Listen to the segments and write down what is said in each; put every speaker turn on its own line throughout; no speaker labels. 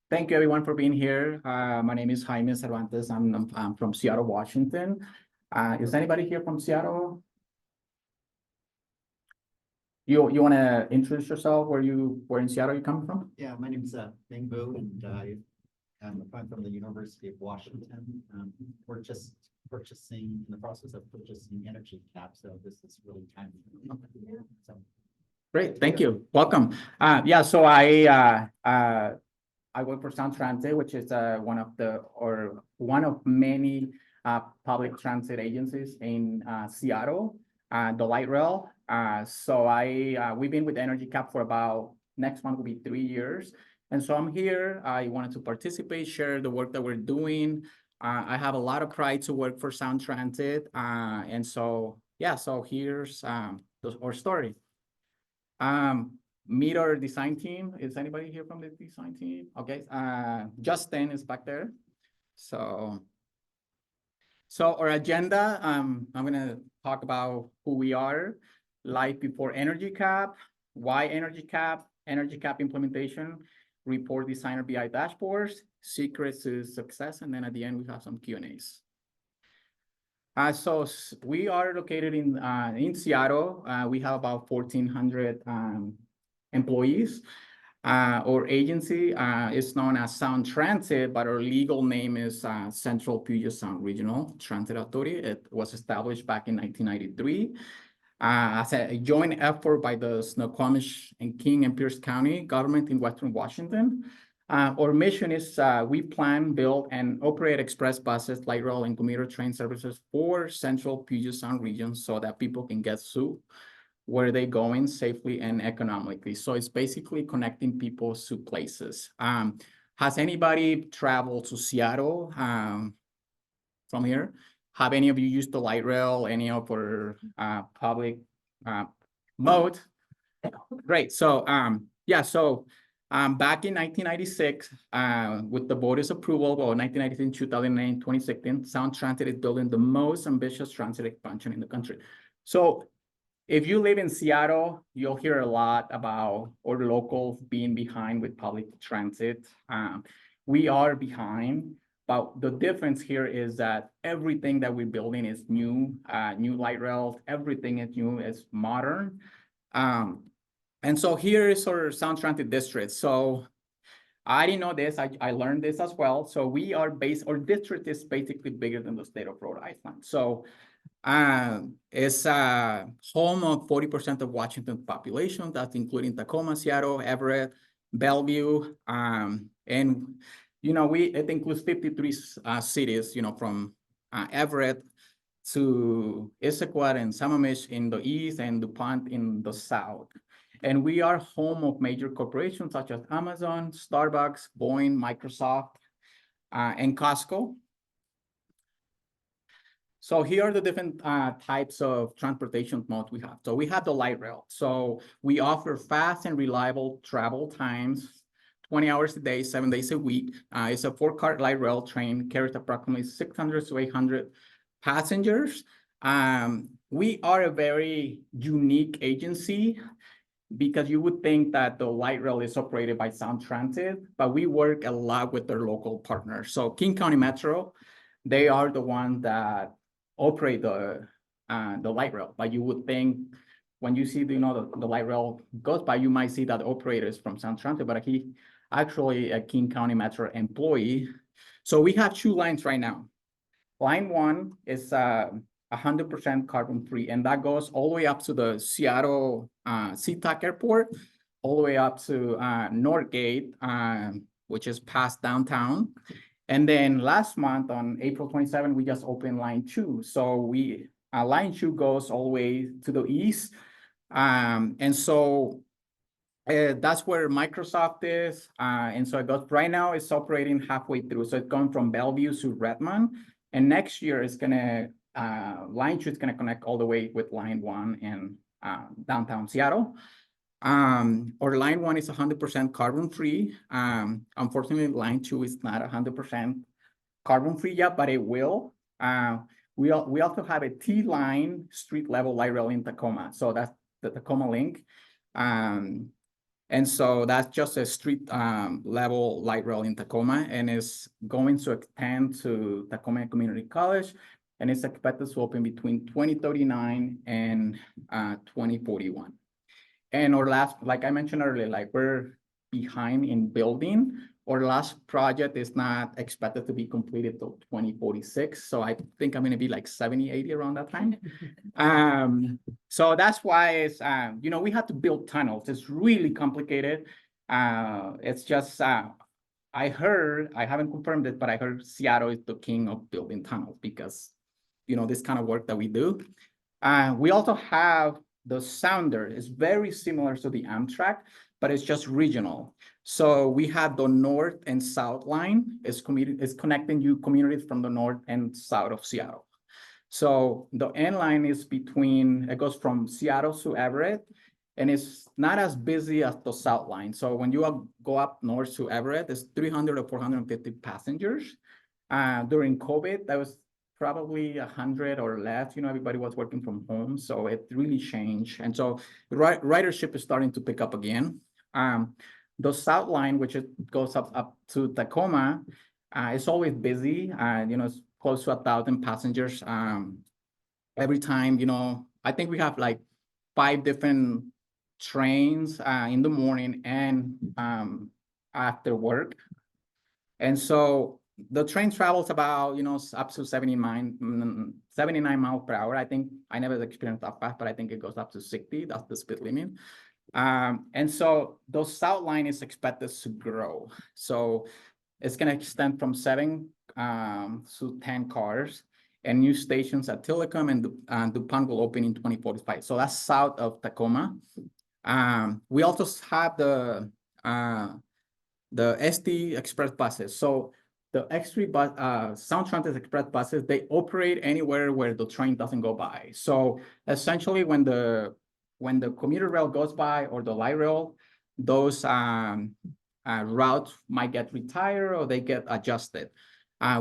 Thank you everyone for being here. My name is Jaime Cervantes. I'm from Seattle, Washington. Is anybody here from Seattle? You want to introduce yourself? Where in Seattle you come from?
Yeah, my name is Bing Bo, and I'm from the University of Washington. We're just in the process of purchasing EnergyCAP, so this is really timely. So,
Great, thank you. Welcome. Yeah, so I work for Sound Transit, which is one of many public transit agencies in Seattle, the light rail. We've been with EnergyCAP for about, next month will be 3 years. And so I'm here. I wanted to participate, share the work that we're doing. I have a lot of pride to work for Sound Transit. And so, yeah, so here's our story. Meet our design team. Is anybody here from the design team? Okay, Justin is back there. So our agenda, I'm gonna talk about who we are, life before EnergyCAP, why EnergyCAP implementation, report designer BI dashboards, secrets to success, and then at the end we have some Q&As. So we are located in Seattle. We have about 1,400 employees. Our agency is known as Sound Transit, but our legal name is Central Puget Sound Regional Transit Authority. It was established back in 1993 as a joint effort by the Snoqualmie and King and Pierce County government in Western Washington. Our mission is we plan, build, and operate express buses, light rail, and commuter train services for Central Puget Sound region so that people can get to where they're going safely and economically. So it's basically connecting people to places. Has anybody traveled to Seattle from here? Have any of you used the light rail, any of our public mode? Great, so yeah, so back in 1996, with the board's approval, well, 1996, 2009, 2016, Sound Transit is building the most ambitious transit expansion in the country. So if you live in Seattle, you'll hear a lot about our locals being behind with public transit. We are behind, but the difference here is that everything that we're building is new, new light rails, everything is new, is modern. And so here is our Sound Transit district. So I didn't know this, I learned this as well. So our district is basically bigger than the state of Rhode Island. So it's home of 40% of Washington population. That's including Tacoma, Seattle, Everett, Bellevue, and it includes 53 cities. From Everett to Issaquah and Sammamish in the east and DuPont in the south. And we are home of major corporations such as Amazon, Starbucks, Boeing, Microsoft, and Costco. So here are the different types of transportation modes we have. So we have the light rail. So we offer fast and reliable travel times, 20 hours a day, 7 days a week. It's a 4-car light rail train, carries approximately 600 to 800 passengers. We are a very unique agency because you would think that the light rail is operated by Sound Transit, but we work a lot with their local partners. So King County Metro, they are the ones that operate the light rail. But you would think when you see the light rail goes by, you might see that the operator is from Sound Transit, but he actually a King County Metro employee. So we have 2 lines right now. Line 1 is 100% carbon free, and that goes all the way up to the Seattle SeaTac Airport, all the way up to Northgate, which is past downtown. And then last month on April 27, we just opened line 2. So line 2 goes all the way to the east. And so that's where Microsoft is. And so it goes, right now it's operating halfway through. So it's going from Bellevue to Redmond. And next year it's gonna, line 2 is gonna connect all the way with line 1 in downtown Seattle. Our line 1 is 100% carbon free. Unfortunately, line 2 is not 100% carbon free yet, but it will. We also have a T-line street level light rail in Tacoma. So that's the Tacoma link. And so that's just a street level light rail in Tacoma, and is going to extend to Tacoma Community College, and it's expected to open between 2039 and 2041. And our last, like I mentioned earlier, like we're behind in building. Our last project is not expected to be completed till 2046. So I think I'm gonna be like 70, 80 around that time. So that's why it's, you know, we have to build tunnels. It's really complicated. It's just, I heard, I haven't confirmed it, but I heard Seattle is the king of building tunnels because, you know, this kind of work that we do. We also have the Sounder. Is very similar to the Amtrak, but it's just regional. So we have the north and south line is connecting you communities from the north and south of Seattle. So the N line is between, it goes from Seattle to Everett, and it's not as busy as the south line. So when you go up north to Everett, it's 300 or 450 passengers. During COVID, that was probably 100 or less. You know, everybody was working from home, so it really changed. And so ridership is starting to pick up again. The south line, which it goes up to Tacoma, it's always busy. You know, it's close to 1,000 passengers every time. You know, I think we have like 5 different trains in the morning and after work. And so the train travels about, you know, up to 79 miles per hour. I think I never experienced that fast, but I think it goes up to 60. That's the speed limit. And so the south line is expected to grow. So it's going to extend from 7 to 10 cars, and new stations at Telecom and DuPont will open in 2045. So that's south of Tacoma. We also have the ST Express buses. So the X3 bus, Sound Transit Express buses, they operate anywhere where the train doesn't go by. So essentially, when the commuter rail goes by or the light rail, those routes might get retired or they get adjusted.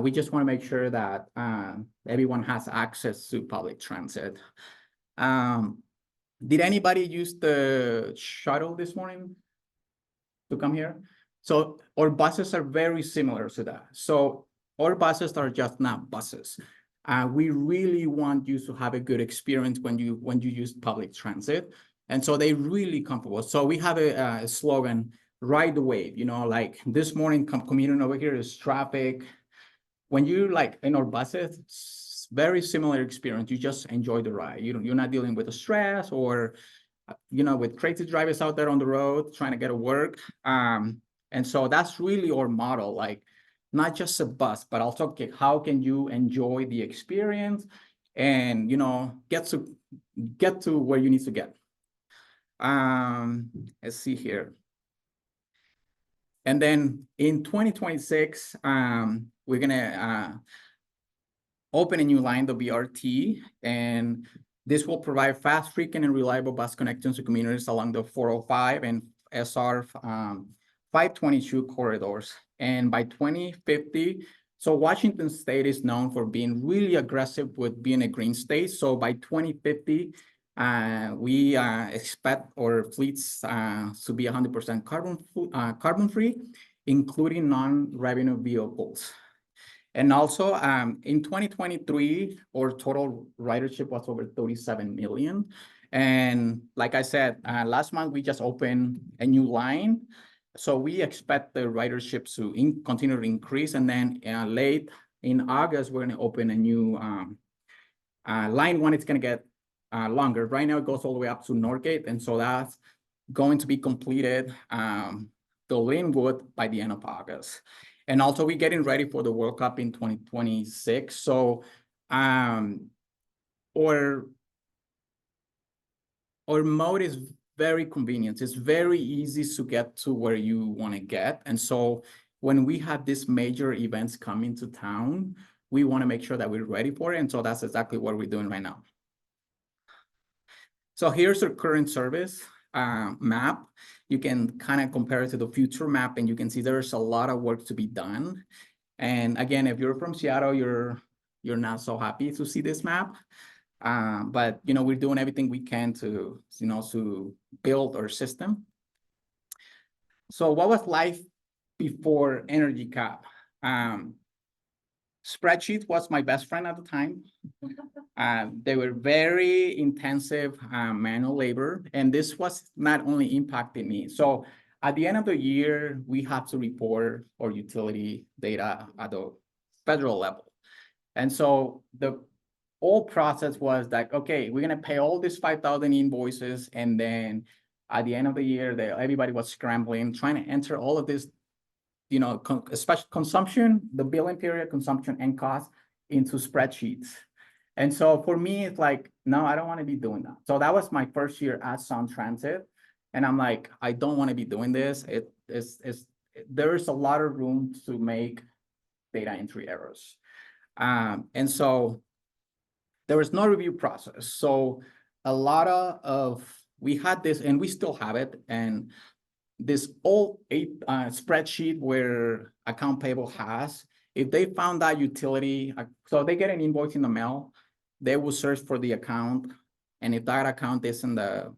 We just want to make sure that everyone has access to public transit. Did anybody use the shuttle this morning to come here? So our buses are very similar to that. So our buses are just not buses. We really want you to have a good experience when you use public transit. And so they're really comfortable. So we have a slogan, ride the wave, you know, like this morning commuting over here is traffic. When you like in our buses, it's very similar experience. You just enjoy the ride. You're not dealing with the stress or, you know, with crazy drivers out there on the road trying to get to work. And so that's really our model, like not just a bus, but also how can you enjoy the experience and, you know, get to where you need to get. Let's see here. And then in 2026, we're gonna open a new line, the BRT, and this will provide fast, frequent, and reliable bus connections to communities along the 405 and SR 522 corridors. And by 2050, so Washington State is known for being really aggressive with being a green state. So by 2050, we expect our fleets to be 100% carbon free, including non-revenue vehicles. And also in 2023, our total ridership was over 37 million. And like I said, last month, we just opened a new line. So we expect the ridership to continue to increase. And then late in August, we're going to open a new line 1. It's going to get longer. Right now, it goes all the way up to Northgate. And so that's going to be completed to Linwood by the end of August. And also, we're getting ready for the World Cup in 2026. So our mode is very convenient. It's very easy to get to where you want to get. And so when we have these major events coming to town, we want to make sure that we're ready for it. And so that's exactly what we're doing right now. So here's our current service map. You can kind of compare it to the future map, and you can see there's a lot of work to be done. And again, if you're from Seattle, you're not so happy to see this map. But, you know, we're doing everything we can to, you know, to build our system. So what was life before EnergyCAP? Spreadsheet was my best friend at the time. They were very intensive manual labor, and this was not only impacting me. So at the end of the year, we have to report our utility data at the federal level. And so the whole process was like, okay, we're gonna pay all these 5,000 invoices, and then at the end of the year, everybody was scrambling, trying to enter all of this, you know, especially consumption, the billing period, consumption and cost into spreadsheets. And so for me, it's like, no, I don't want to be doing that. So that was my first year at Sound Transit. And I'm like, I don't want to be doing this. There's a lot of room to make data entry errors. And so there was no review process. So a lot we had this, and we still have it, and this old spreadsheet where account payable has, if they found that utility, so they get an invoice in the mail, they will search for the account, and if that account is in the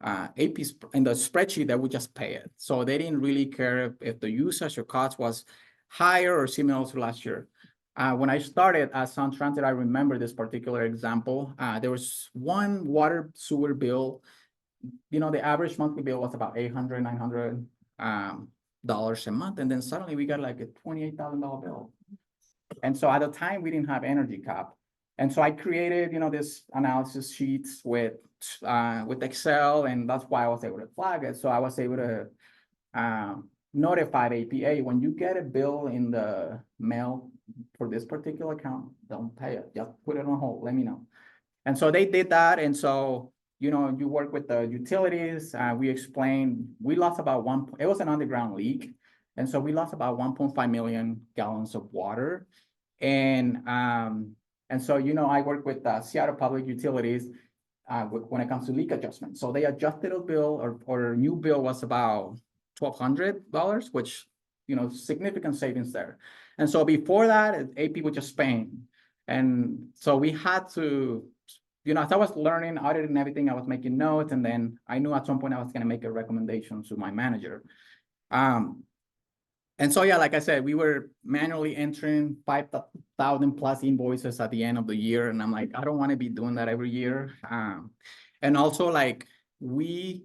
AP in the spreadsheet, they would just pay it. So they didn't really care if the usage or cost was higher or similar to last year. When I started at Sound Transit, I remember this particular example. There was one water sewer bill. You know, the average monthly bill was about $800, $900 a month. And then suddenly we got like a $28,000 bill. And so at the time we didn't have EnergyCAP. And so I created, you know, this analysis sheets with Excel, and that's why I was able to flag it. So I was able to notify the APA, when you get a bill in the mail for this particular account, don't pay it, just put it on hold, let me know. And so they did that. And so, you know, you work with the utilities. We explained, we lost about it was an underground leak. And so we lost about 1.5 million gallons of water. And so, you know, I work with Seattle Public Utilities when it comes to leak adjustment. So they adjusted a bill, or new bill was about $1,200, which, you know, significant savings there. And so before that, AP was just paying. And so we had to, you know, as I was learning, auditing everything, I was making notes, and then I knew at some point I was going to make a recommendation to my manager. And so, yeah, like I said, we were manually entering 5,000 plus invoices at the end of the year. And I'm like, I don't want to be doing that every year. And also, like, we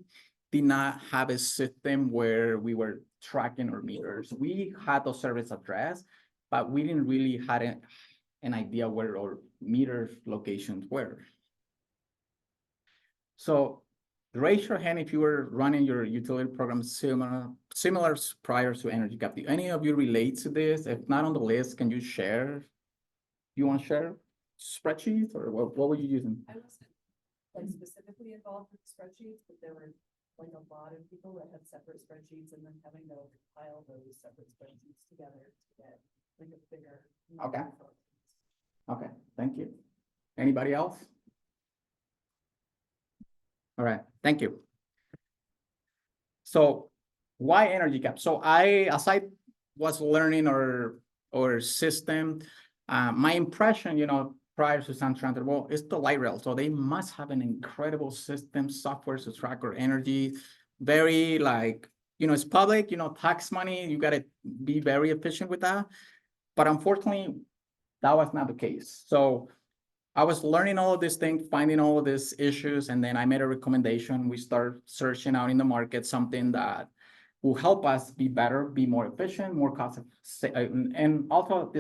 did not have a system where we were tracking our meters. We had those service address, but we didn't really have an idea where our meter locations were. So raise your hand if you were running your utility program similar prior to EnergyCAP. Do any of you relate to this? If not on the list, can you share? You want to share spreadsheets, or what were you using?
I wasn't like specifically involved with spreadsheets, but there were like a lot of people that had separate spreadsheets, and then having to compile those separate spreadsheets together to get like a bigger.
Okay. Okay, thank you. Anybody else? All right, thank you. So why EnergyCAP? So as I was learning our system, my impression, you know, prior to Sound Transit, well, it's the light rail. So they must have an incredible system, software to track our energy. Very, like, you know, it's public, you know, tax money, you got to be very efficient with that. But unfortunately, that was not the case. So I was learning all of these things, finding all of these issues, and then I made a recommendation. We start searching out in the market something that will help us be better, be more efficient, more cost, and also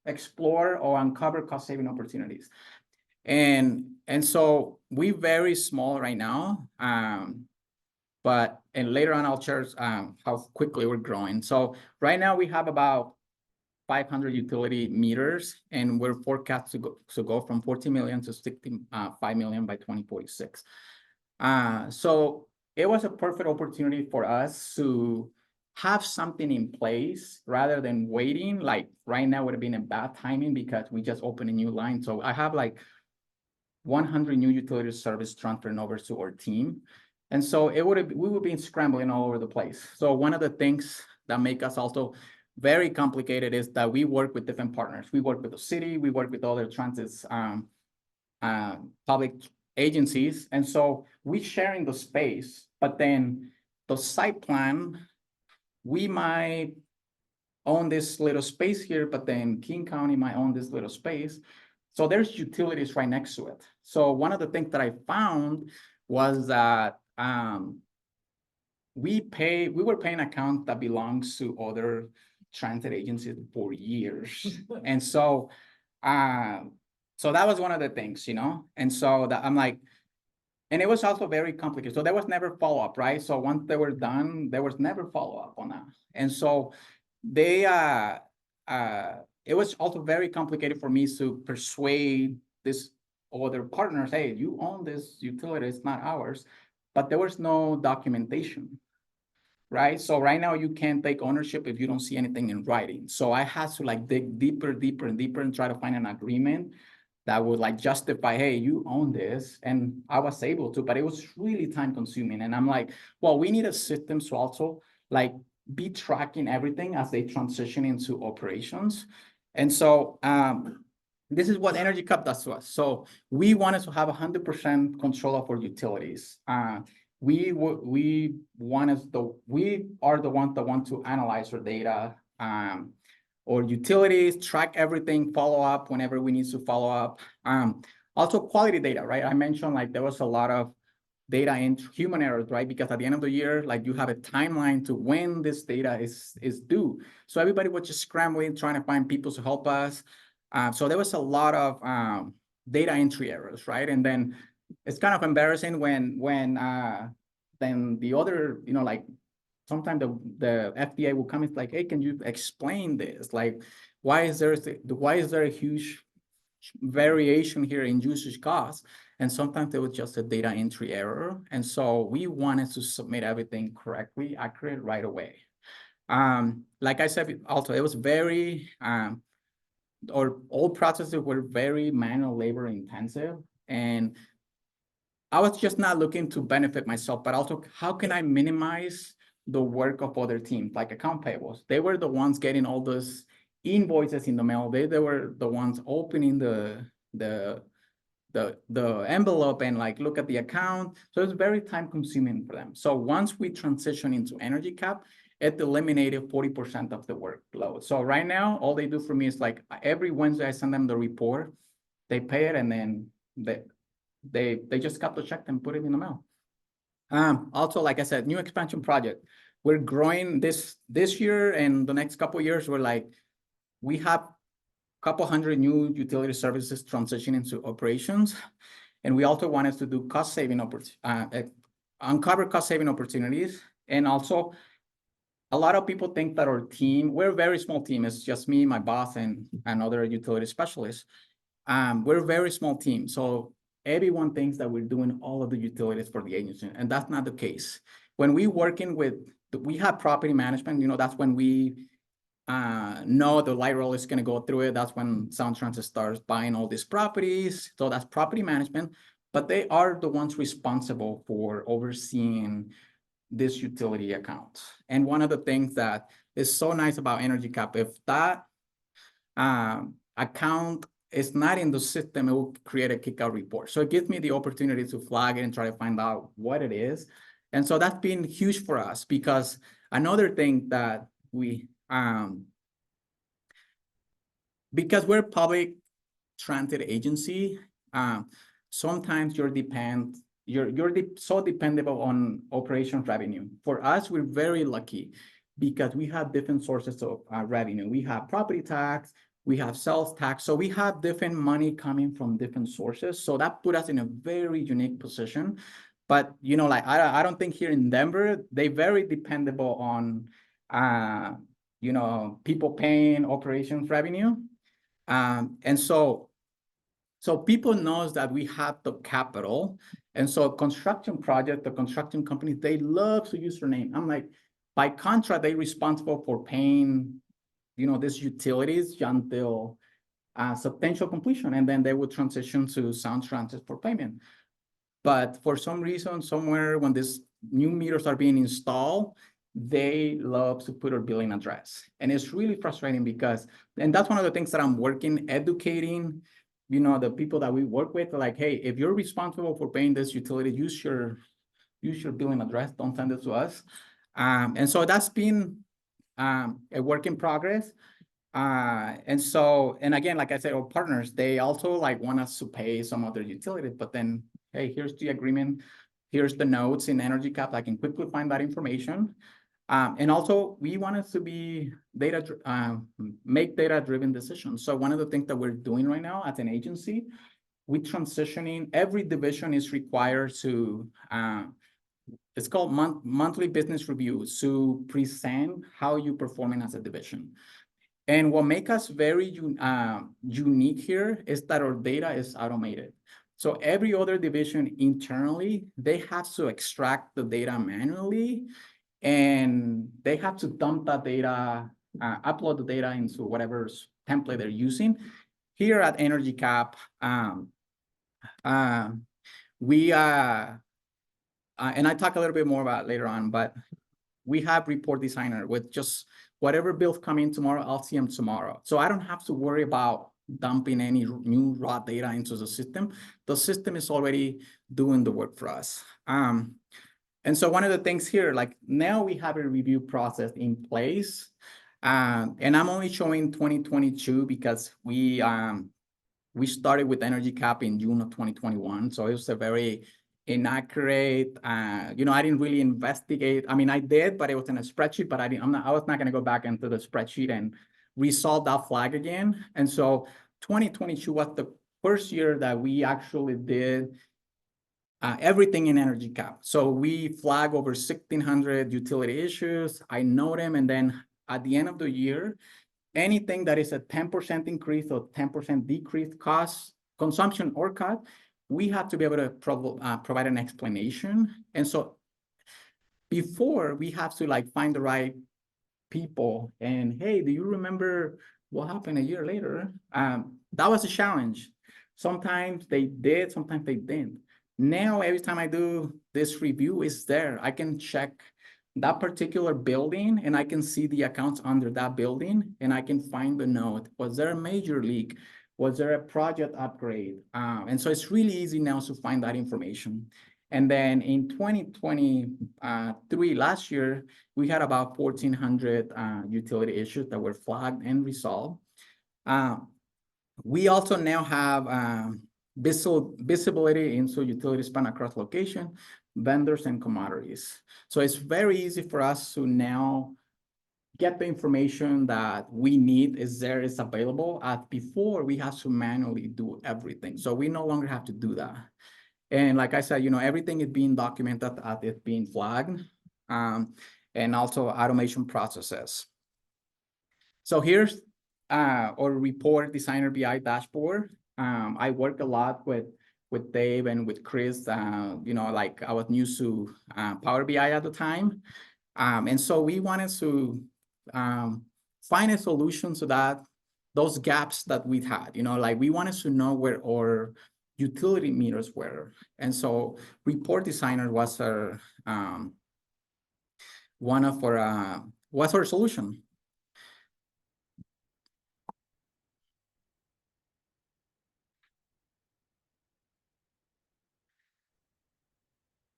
explore or uncover cost-saving opportunities. And so we're very small right now, but later on I'll share how quickly we're growing. So right now we have about 500 utility meters, and we're forecast to go from 40 million to 65 million by 2046. So it was a perfect opportunity for us to have something in place rather than waiting. Like right now would have been a bad timing because we just opened a new line. So I have like 100 new utility service transferring over to our team. And so we would be scrambling all over the place. So one of the things that make us also very complicated is that we work with different partners. We work with the city, we work with other transit public agencies. And so we sharing the space, but then the site plan we might own this little space here, but then King County might own this little space. So there's utilities right next to it. So one of the things that I found was that we were paying account that belongs to other transit agencies for years. And so that was one of the things, you know, and so that I'm like, and it was also very complicated. So there was never follow-up, right? So once they were done, there was never follow-up on that. And so they it was also very complicated for me to persuade this other partners, hey, you own this utility, it's not ours. But there was no documentation, right? So right now you can't take ownership if you don't see anything in writing. So I had to like dig deeper and try to find an agreement that would like justify, hey, you own this. And I was able to, but it was really time consuming. And I'm like, well, we need a system to also like be tracking everything as they transition into operations. And so this is what EnergyCAP does to us. So we wanted to have 100% control of our utilities. We are the ones that want to analyze our data, or utilities, track everything, follow up whenever we need to follow up. Also quality data, right? I mentioned like there was a lot of data and human errors, right? Because at the end of the year, like you have a timeline to when this data is due. So everybody was just scrambling, trying to find people to help us. So there was a lot of data entry errors, right? And then it's kind of embarrassing when then the other, you know, like sometimes the FDA will come, it's like, hey, can you explain this? Like, why is there a huge variation here in usage costs? And sometimes there was just a data entry error. And so we wanted to submit everything correctly, accurate right away. Like I said, also, it was very, or all processes were very manual labor intensive. And I was just not looking to benefit myself, but also how can I minimize the work of other teams, like account payables? They were the ones getting all those invoices in the mail. They were the ones opening the envelope and like look at the account. So it's very time consuming for them. So once we transition into EnergyCAP, it eliminated 40% of the workload. So right now, all they do for me is like every Wednesday I send them the report, they pay it, and then they just cut the check and put it in the mail. Also, like I said, new expansion project. We're growing this year and the next couple of years. We have a couple hundred new utility services transitioning into operations, and we also wanted to do uncover cost saving opportunities. And also, a lot of people think that our team, we're a very small team. It's just me, my boss, and another utility specialist. We're a very small team, so everyone thinks that we're doing all of the utilities for the agency, and that's not the case. When we we have property management, you know, that's when we know the light rail is going to go through it. That's when Sound Transit starts buying all these properties. So that's property management, but they are the ones responsible for overseeing this utility account. And one of the things that is so nice about EnergyCAP, if that account is not in the system, it will create a kickout report. So it gives me the opportunity to flag it and try to find out what it is. And so that's been huge for us, because another thing that because we're a public transit agency, sometimes you're so dependable on operation revenue. For us, we're very lucky because we have different sources of revenue. We have property tax, we have sales tax, so we have different money coming from different sources. So that put us in a very unique position. But you know, like I don't think here in Denver, they're very dependable on you know, people paying operations revenue. And so people knows that we have the capital. And so construction project, the construction companies, they love to use their name. I'm like, by contract, they're responsible for paying, you know, these utilities until substantial completion. And then they would transition to Sound Transit for payment. But for some reason, somewhere when these new meters are being installed, they love to put our billing address. And it's really frustrating because, and that's one of the things that I'm working, educating, you know, the people that we work with, like, hey, if you're responsible for paying this utility, use your billing address, don't send it to us. And so that's been a work in progress. And again, like I said, our partners, they also like want us to pay some of their utilities, but then, hey, here's the agreement. Here's the notes in EnergyCAP. I can quickly find that information. And also we want us to be make data-driven decisions. So one of the things that we're doing right now as an agency, we're transitioning, every division is required to, it's called monthly business reviews, to present how you're performing as a division. And what makes us very unique here is that our data is automated. So every other division internally, they have to extract the data manually, and they have to dump that data, upload the data into whatever template they're using. Here at EnergyCAP, we and I talk a little bit more about it later on, but we have report designer with just whatever bills come in tomorrow, I'll see them tomorrow. So I don't have to worry about dumping any new raw data into the system. The system is already doing the work for us. And so one of the things here, like now we have a review process in place. And I'm only showing 2022 because we started with EnergyCAP in June of 2021. So it was a very inaccurate, I didn't really investigate. I mean, I did, but it was in a spreadsheet, but I was not gonna go back into the spreadsheet and resolve that flag again. And so 2022 was the first year that we actually did everything in EnergyCAP. So we flag over 1,600 utility issues. I know them, and then at the end of the year, anything that is a 10% increase or 10% decrease cost, consumption or cost, we have to be able to provide an explanation. And so before, we have to like find the right people and, hey, do you remember what happened a year later? That was a challenge. Sometimes they did, sometimes they didn't. Now, every time I do this review, it's there. I can check that particular building and I can see the accounts under that building and I can find the note. Was there a major leak? Was there a project upgrade? And so it's really easy now to find that information. And then in 2023, last year, we had about 1,400 utility issues that were flagged and resolved. We also now have visibility into utility span across location, vendors, and commodities. So it's very easy for us to now get the information that we need is available. Before, we had to manually do everything. So we no longer have to do that. And like I said, everything is being documented as it's being flagged, and also automation processes. So here's our report designer BI dashboard. I work a lot with Dave and with Chris. Like I was new to Power BI at the time. And so we wanted to find a solution so that those gaps that we've had, like we wanted to know where our utility meters were. And so report designer was our was our solution.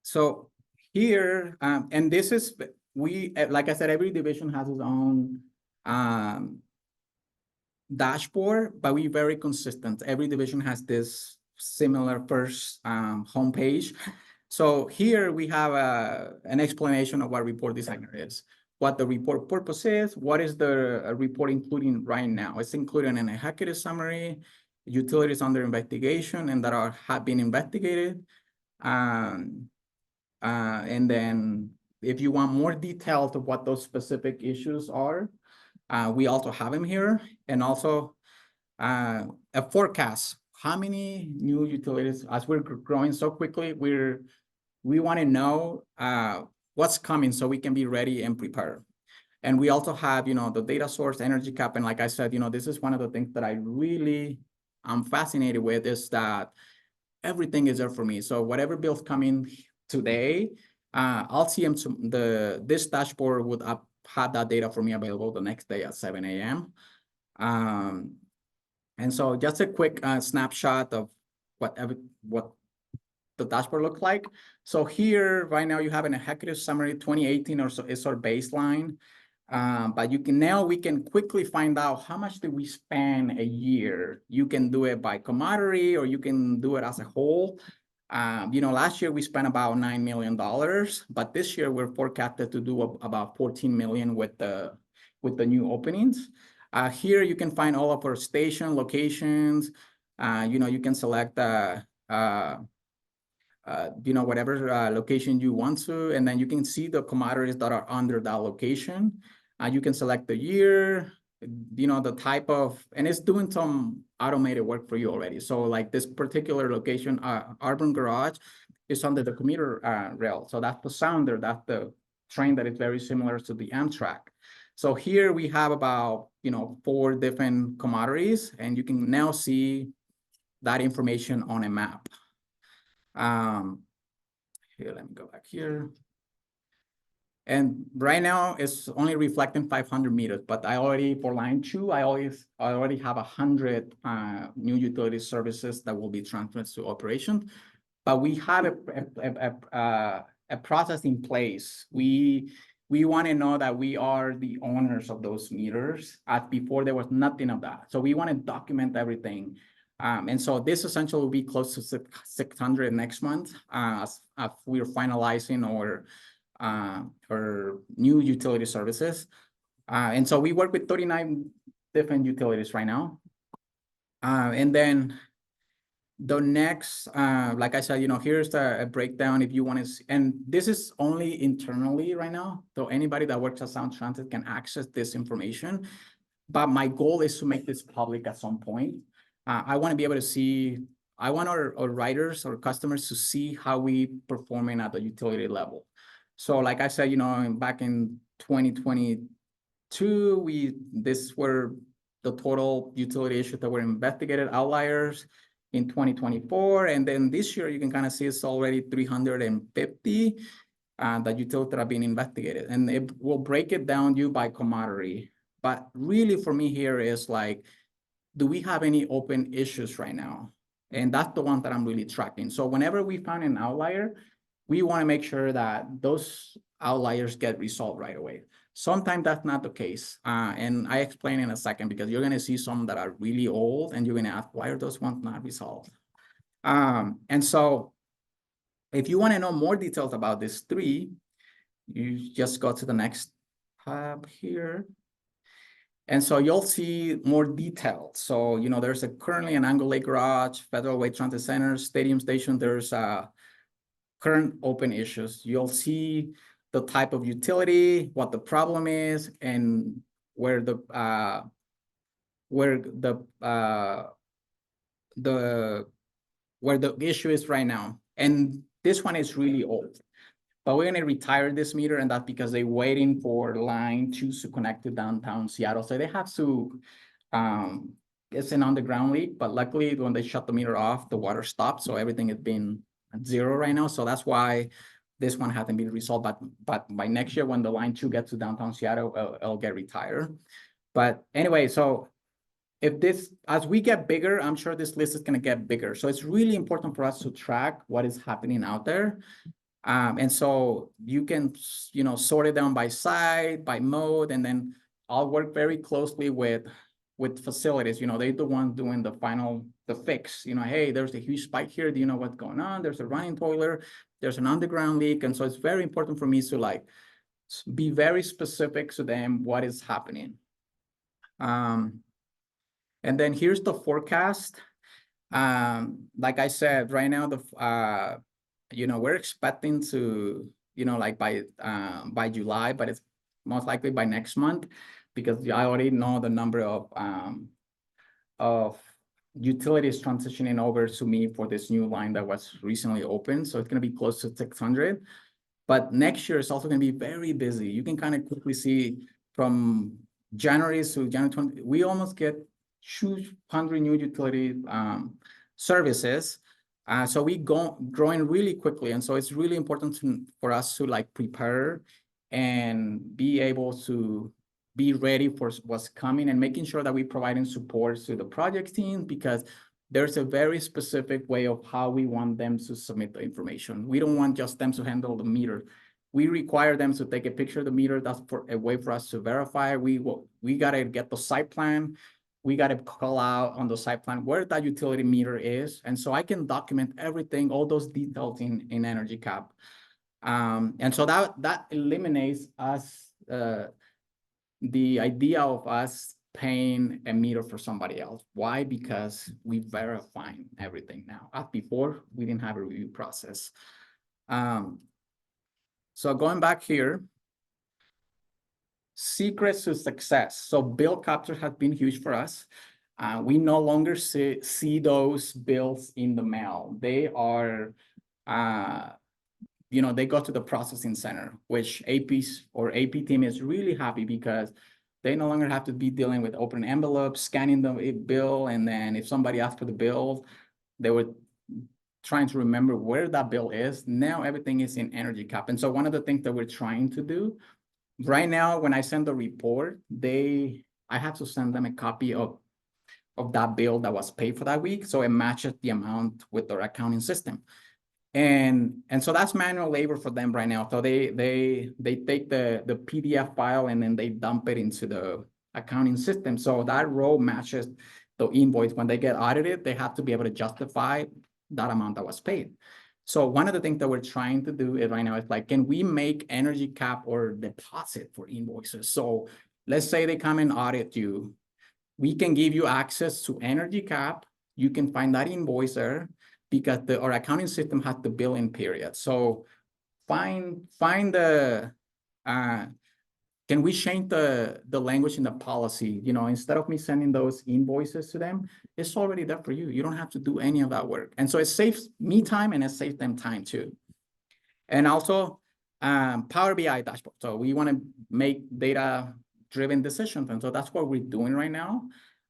So here, and this is, like I said, every division has its own dashboard, but we're very consistent. Every division has this similar first homepage. So here we have an explanation of what report designer is, what the report purpose is, what is the report including right now. It's including an executive summary, utilities under investigation and that have been investigated. And then if you want more details of what those specific issues are, we also have them here. And also a forecast. How many new utilities, as we're growing so quickly, we want to know what's coming so we can be ready and prepared. And we also have, the data source, EnergyCAP. And like I said, this is one of the things that I'm fascinated with is that everything is there for me. So whatever bills come in today, I'll see them. This dashboard would have that data for me available the next day at 7 a.m. And so just a quick snapshot of what the dashboard looks like. So here, right now, you have an executive summary, 2018 or so is our baseline. But we can quickly find out how much did we spend a year. You can do it by commodity, or you can do it as a whole. Last year we spent about $9 million, but this year we're forecasted to do about 14 million with the new openings. Here you can find all of our station locations. You can select whatever location you want to, and then you can see the commodities that are under that location. You can select the year, the type of, and it's doing some automated work for you already. So like this particular location, Urban Garage, is under the commuter rail. So that's the Sounder, that's the train that is very similar to the Amtrak. So here we have about 4 different commodities, and you can now see that information on a map. Here, let me go back here. And right now it's only reflecting 500 meters, but for line 2, I already have 100 new utility services that will be transferred to operation. But we have a process in place. We want to know that we are the owners of those meters. As before, there was nothing of that. So we want to document everything. And so this essentially will be close to 600 next month, as we're finalizing our new utility services. And so we work with 39 different utilities right now. And then the next, like I said, here's a breakdown if you want to see, and this is only internally right now. So anybody that works at Sound Transit can access this information. But my goal is to make this public at some point. I want to be able to see, I want our riders or customers to see how we performing at the utility level. So like I said, back in 2022, these were the total utility issues that were investigated, outliers in 2024. And then this year, you can kind of see it's already 350 that utilities that are being investigated. And it will break it down by commodity. But really for me here is like, do we have any open issues right now? And that's the one that I'm really tracking. So whenever we find an outlier, we want to make sure that those outliers get resolved right away. Sometimes that's not the case. And I explain in a second, because you're going to see some that are really old and you're going to ask, why are those ones not resolved? And so if you want to know more details about these 3, you just go to the next tab here. And so you'll see more details. So, there's currently an Angle Lake Garage, Federal Way Transit Center, Stadium Station. There's current open issues. You'll see the type of utility, what the problem is, and where the issue is right now. And this one is really old. But we're going to retire this meter, and that's because they're waiting for line 2 to connect to downtown Seattle. So they have to, it's an underground leak, but luckily when they shut the meter off, the water stopped. So everything has been at 0 right now. So that's why this one hasn't been resolved. But by next year, when the line 2 gets to downtown Seattle, it'll get retired. But anyway, so as we get bigger, I'm sure this list is going to get bigger. So it's really important for us to track what is happening out there. And so you can, sort it down by site, by mode, and then I'll work very closely with facilities. They're the ones doing the fix. Hey, there's a huge spike here. Do you know what's going on? There's a running boiler. There's an underground leak. And so it's very important for me to be very specific to them what is happening. And then here's the forecast. Like I said, right now, we're expecting to, by July, but it's most likely by next month, because I already know the number of utilities transitioning over to me for this new line that was recently opened. So it's going to be close to 600. But next year is also going to be very busy. You can kind of quickly see from January to January 20, we almost get 200 new utility services. So we growing really quickly. And so it's really important for us to prepare and be able to be ready for what's coming, and making sure that we're providing support to the project team, because there's a very specific way of how we want them to submit the information. We don't want just them to handle the meter. we require them to take a picture of the meter. That's for a way for us to verify. We gotta get the site plan. We gotta call out on the site plan where that utility meter is. And so I can document everything, all those details in EnergyCAP. And so that eliminates us, the idea of us paying a meter for somebody else. Why? Because we verifying everything now. As before, we didn't have a review process. So going back here, secrets to success. So bill capture has been huge for us. We no longer see those bills in the mail. They are, they go to the processing center, which APs or AP team is really happy because they no longer have to be dealing with open envelopes, scanning the bill, and then if somebody asks for the bill, they were trying to remember where that bill is. Now everything is in EnergyCAP. And so one of the things that we're trying to do right now, when I send the report, I have to send them a copy of that bill that was paid for that week. So it matches the amount with their accounting system. And so that's manual labor for them right now. So they take the PDF file and then they dump it into the accounting system. So that row matches the invoice. When they get audited, they have to be able to justify that amount that was paid. So one of the things that we're trying to do right now is like, can we make EnergyCAP or deposit for invoices? So let's say they come and audit you. We can give you access to EnergyCAP. You can find that invoice there because our accounting system has the billing period. So find the, can we change the language in the policy? Instead of me sending those invoices to them, it's already there for you. You don't have to do any of that work. And so it saves me time and it saves them time too. And also Power BI dashboard. So we want to make data-driven decisions. And so that's what we're doing right now.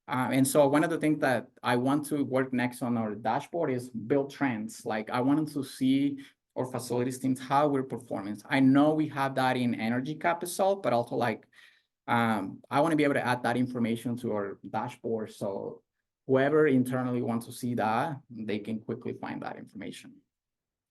And so one of the things that I want to work next on our dashboard is build trends. Like I wanted to see our facilities teams, how we're performing. I know we have that in EnergyCAP itself, but also like, I want to be able to add that information to our dashboard. So whoever internally wants to see that, they can quickly find that information.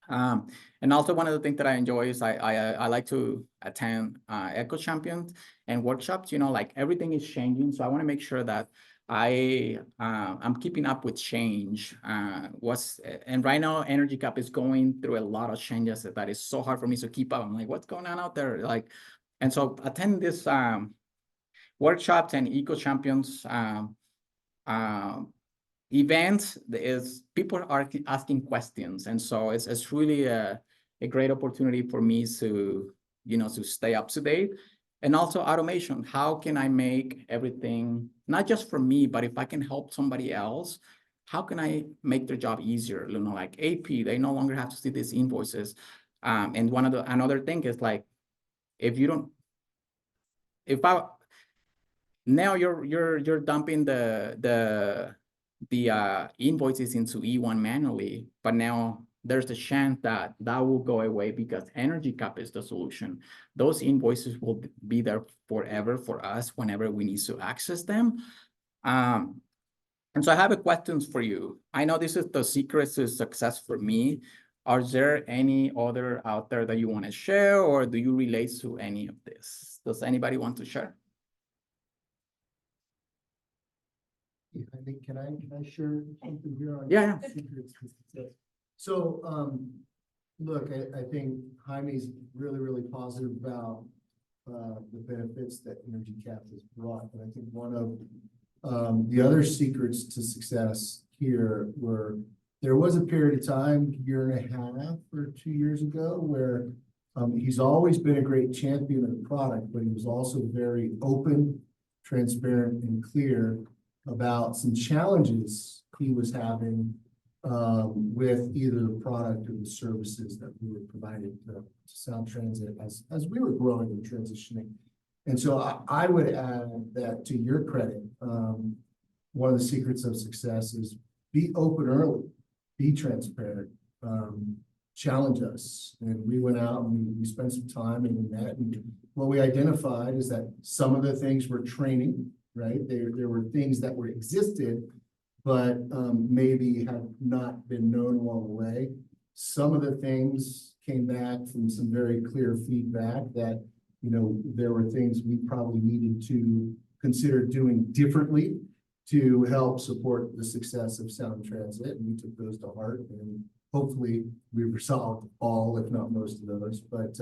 And also one of the things that I enjoy is I like to attend Eco Champions and workshops. Like everything is changing. So I want to make sure that I'm keeping up with change. And right now EnergyCAP is going through a lot of changes that is so hard for me to keep up. I'm like, what's going on out there? Like, and so attend this workshops and Eco Champions events is people are asking questions, and so it's really a great opportunity for me to to stay up to date. And also automation. How can I make everything not just for me, but if I can help somebody else, how can I make their job easier? Like AP, they no longer have to see these invoices. And another thing is like, now you're dumping the invoices into E1 manually, but now there's a chance that will go away because EnergyCAP is the solution. Those invoices will be there forever for us whenever we need to access them. And so I have a question for you. I know this is the secret to success for me. Are there any other out there that you want to share, or do you relate to any of this? Does anybody want to share?
I think, can I share something here on?
Yeah.
Secrets to success? So, look, I think Jaime's really positive about the benefits that EnergyCAP has brought. But I think one of the other secrets to success here there was a period of time, year and a half or 2 years ago, where he's always been a great champion of the product, but he was also very open, transparent, and clear about some challenges he was having with either the product or the services that we were providing to Sound Transit as we were growing and transitioning. And so I would add that to your credit, one of the secrets of success is be open early, be transparent, challenge us. And we went out and we spent some time and we met. And what we identified is that some of the things were training, right? There were things that were existed, but maybe have not been known along the way. Some of the things came back from some very clear feedback that, you know, there were things we probably needed to consider doing differently to help support the success of sound transit, and we took those to heart, and hopefully we've resolved all, if not most of those. But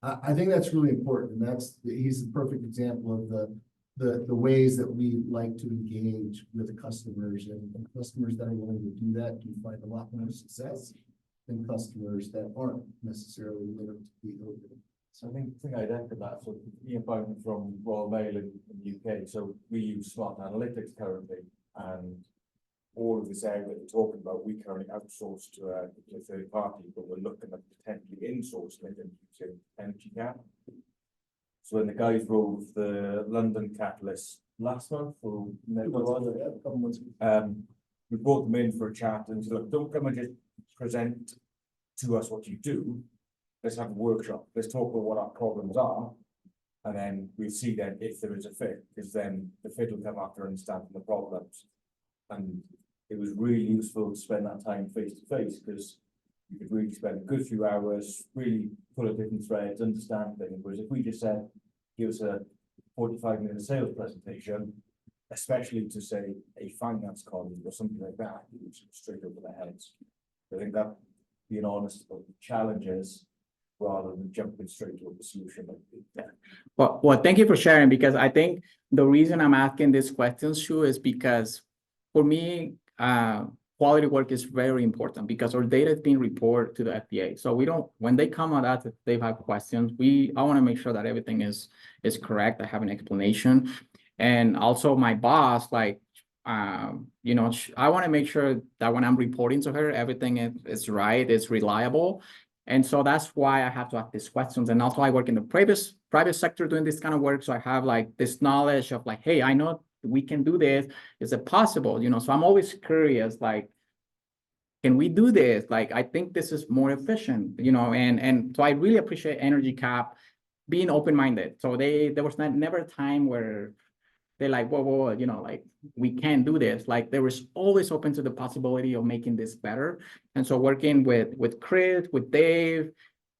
I think that's really important, and he's the perfect example of the ways that we like to engage with the customers, and customers that are willing to do that do find a lot more success than customers that aren't necessarily willing to be open.
So I think I'd echo that. So Ian Bowden from Royal Mail in the UK. So we use smart analytics currently, and all of this area that we're talking about, we currently outsource to a third party, but we're looking at potentially insourcing it and using EnergyCAP. So when the guys rolled the London catalyst last month, or
A couple months ago.
we brought them in for a chat and said, look, don't come and just present to us what you do. Let's have a workshop. Let's talk about what our problems are. And then we'll see then if there is a fit, because then the fit will come after understanding the problems. And it was really useful to spend that time face to face, because you could really spend a good few hours, really pull at different threads, understand things. Whereas if we just said, give us a 45-minute sales presentation, especially to say a finance colleague or something like that, it was straight over their heads. I think that being honest about the challenges rather than jumping straight to the solution.
Well, thank you for sharing, because I think the reason I'm asking these questions, Shu, is because for me, quality work is very important, because our data is being reported to the FDA. So we don't, when they come on that, if they have questions, I want to make sure that everything is correct. I have an explanation. And also my boss, like, you know, I want to make sure that when I'm reporting to her, everything is right, it's reliable. And so that's why I have to ask these questions. And also I work in the private sector doing this kind of work. So I have like this knowledge of like, hey, I know we can do this. Is it possible? You know, so I'm always curious, like, can we do this? Like, I think this is more efficient, you know, and so I really appreciate EnergyCAP being open-minded. So there was never a time where they're like, whoa, you know, like, we can't do this. Like, they was always open to the possibility of making this better. And so working with Chris, with Dave,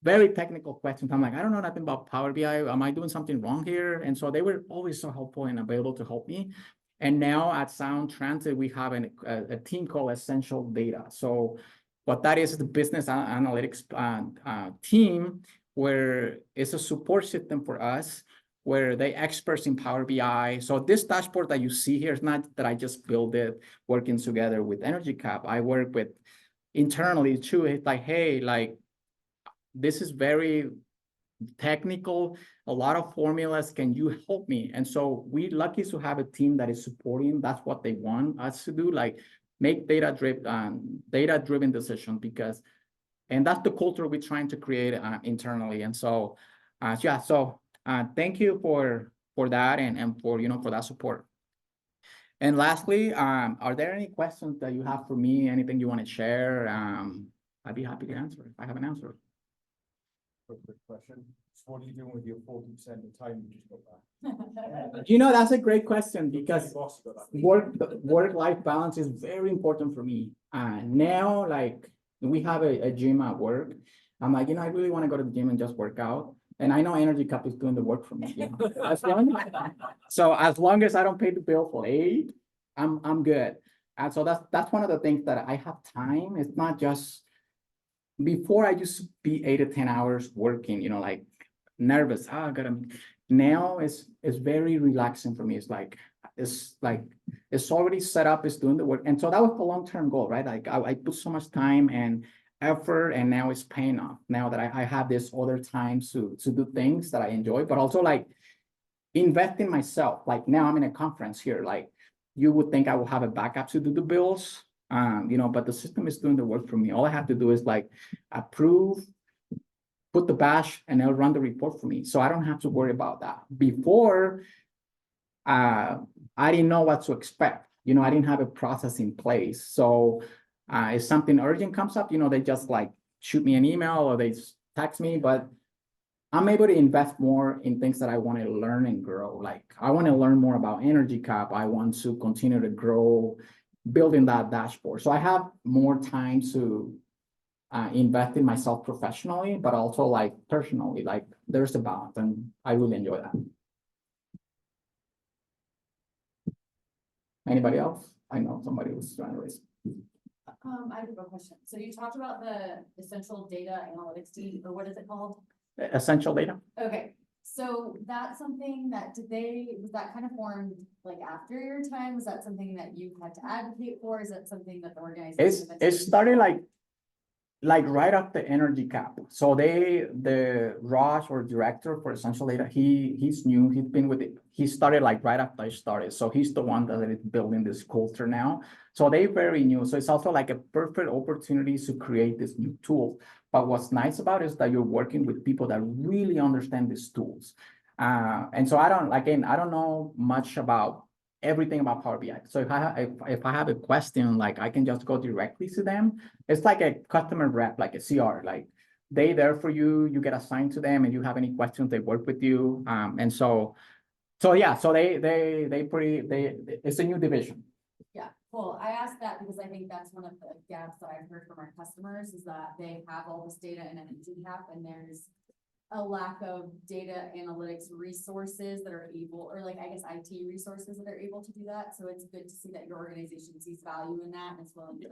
very technical questions. I'm like, I don't know nothing about Power BI. Am I doing something wrong here? And so they were always so helpful and available to help me. And now at Sound Transit, we have a team called Essential Data. So what that is the business analytics team, where it's a support system for us, where they experts in Power BI. So this dashboard that you see here is not that I just built it working together with EnergyCAP. I work with internally too. It's like, hey, like, this is very technical, a lot of formulas. Can you help me? And so we're lucky to have a team that is supporting. That's what they want us to do, like make data-driven decisions, because, and that's the culture we're trying to create internally. And so, yeah, so thank you for that and for, you know, for that support. And lastly, are there any questions that you have for me? Anything you want to share? I'd be happy to answer if I have an answer.
Quick question. So what are you doing with your 40% of the time you just got back?
You know, that's a great question, because work-life balance is very important for me. Now, like, we have a gym at work. I'm like, you know, I really want to go to the gym and just work out. And I know EnergyCAP is doing the work for me. You know? So as long as I don't pay the bill for aid, I'm good. And so that's one of the things that I have time. It's not just, before I used to be 8 to 10 hours working, you know, like nervous. Now it's very relaxing for me. It's like it's already set up, it's doing the work. And so that was the long-term goal, right? Like I put so much time and effort, and now it's paying off. Now that I have this other time to do things that I enjoy, but also like invest in myself. Like now I'm in a conference here. Like you would think I will have a backup to do the bills. You know, but the system is doing the work for me. All I have to do is like approve, put the batch, and it'll run the report for me. So I don't have to worry about that. Before, I didn't know what to expect. You know, I didn't have a process in place. So if something urgent comes up, you know, they just like shoot me an email or they text me, but I'm able to invest more in things that I want to learn and grow. Like I want to learn more about EnergyCAP. I want to continue to grow, building that dashboard. So I have more time to invest in myself professionally, but also like personally, like there's a balance and I really enjoy that. Anybody else? I know somebody was trying to raise.
I have a question. So you talked about the essential data analytics team, or what is it called?
Essential data.
Okay, so that's something that was that kind of formed like after your time? Was that something that you had to advocate for? Is that something that the organization?
It started like right after EnergyCAP. So the Raj or director for Essential Data, he's new, he's been with it. He started like right after I started. So he's the one that is building this culture now. So they very new. So it's also like a perfect opportunity to create this new tool. But what's nice about it is that you're working with people that really understand these tools. And so I don't know much about everything about Power BI. So if I have a question, like I can just go directly to them. It's like a customer rep, like a CR, like they there for you, you get assigned to them and you have any questions, they work with you. And so yeah, so it's a new division.
Yeah, well, I asked that because I think that's one of the gaps that I've heard from our customers is that they have all this data in an EnergyCAP and there's a lack of data analytics resources that are able, or like, I guess, IT resources that are able to do that. So it's good to see that your organization sees value in that and is willing to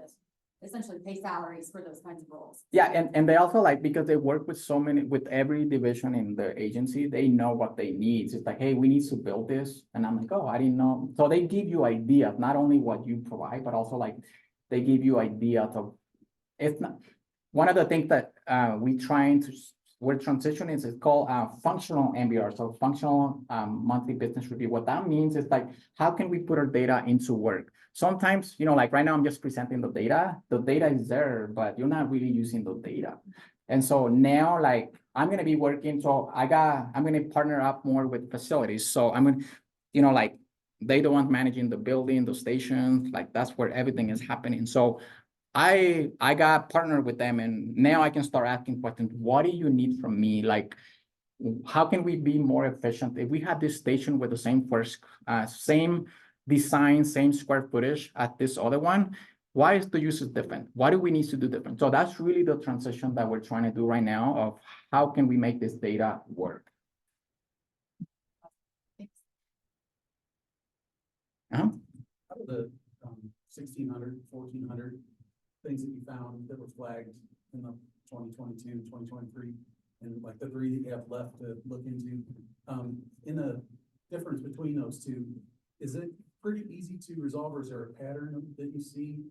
essentially pay salaries for those kinds of roles.
Yeah, and they also like, because they work with every division in the agency, they know what they need. It's like, hey, we need to build this. And I'm like, oh, I didn't know. So they give you ideas, not only what you provide, but also like they give you ideas of, it's not, one of the things that we're transitioning is it's called functional MBR, so functional monthly business review. What that means is like, how can we put our data into work? Sometimes, like right now I'm just presenting the data is there, but you're not really using the data. And so now like, I'm gonna be working, so I'm gonna partner up more with facilities. So I'm gonna, like they the ones managing the building, the stations, like that's where everything is happening. So I got partnered with them and now I can start asking questions. What do you need from me? Like, how can we be more efficient? If we have this station with the same design, same square footage at this other one, why is the usage different? What do we need to do different? So that's really the transition that we're trying to do right now of how can we make this data work?
Thanks.
Out of the 1,600, 1,400 things that you found that were flagged in the 2022, 2023, and like the 3 that you have left to look into, in the difference between those two, is it pretty easy to resolve, or is there a pattern that you see